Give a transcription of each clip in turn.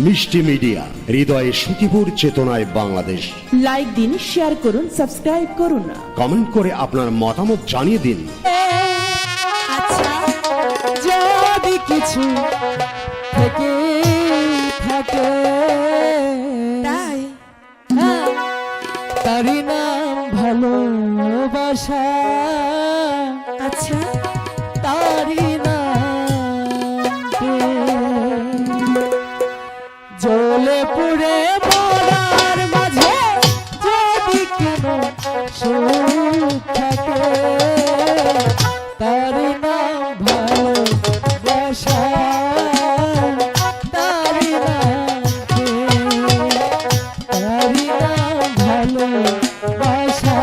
মিষ্টি মিডিয়া, হৃদয়ে সুখীপুর, চেতনায় বাংলাদেশ। লাইক দিন, শেয়ার করুন, সাবস্ক্রাইব করুন, কমেন্ট করে আপনার মতামত জানিয়ে দিন। আচ্ছা, যদি কিছু থেকে থাকে তাই তারই নাম ভালোবাসা। আচ্ছা, তারই জ্বলে পুড়ে মরার মাঝে যদি কোনো সুখ থাকে তার নাম ভালোবাসা। তার নাম ভালোবাসা।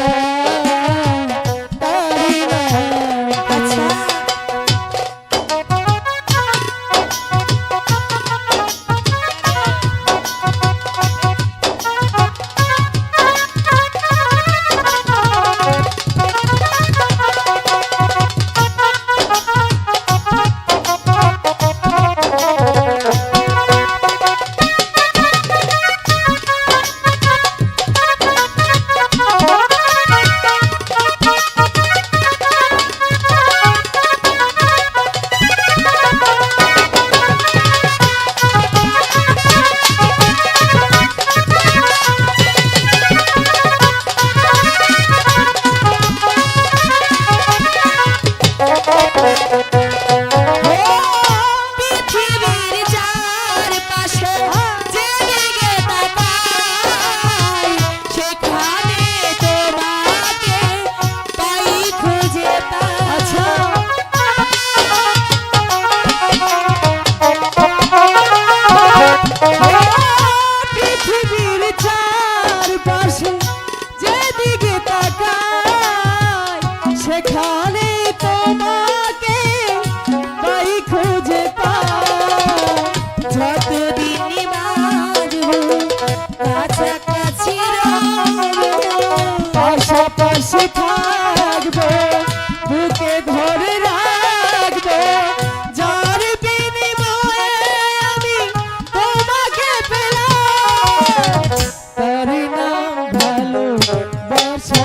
সেখানে তোমাকে পাই খুঁজে পাই। যতদিন বাঁচব কাছাকাছি পাশাপাশি থাকবো, বুকে ধরে রাখবো। যার বিনিময়ে আমি তোমাকে পেলাম তার নাম ভালোবাসা।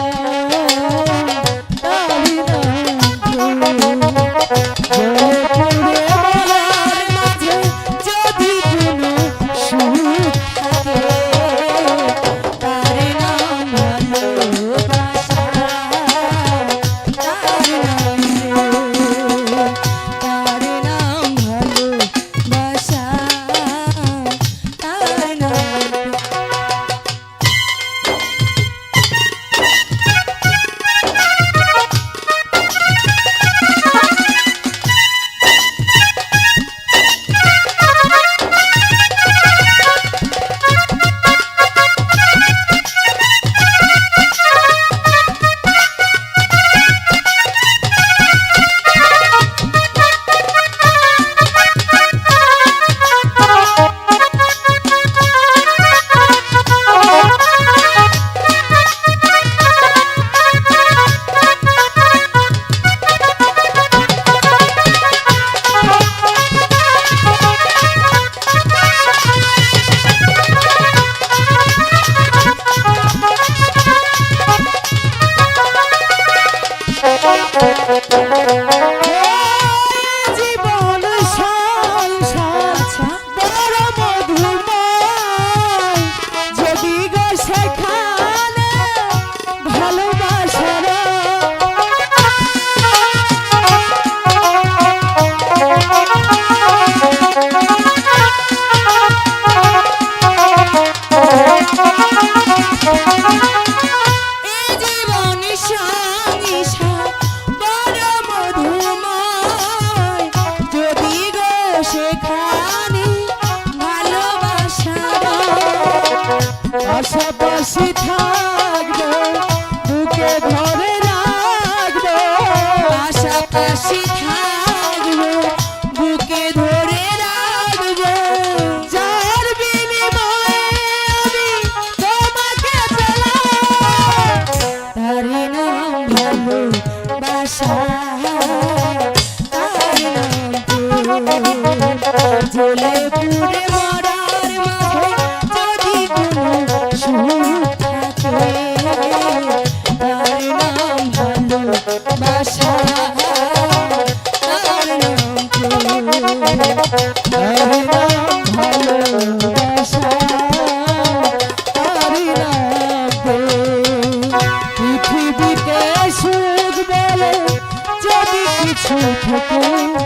পাশাপাশি থাকবো, বুকে ধরে রাখবো। পাশাপাশি থাকবো, বুকে ধরে রাখবো। যার বিনিময়ে আমি তোমাকে পেলাম তার নাম ভালোবাসা। তার নাম জ্বলে পুড়ে মরার থেকো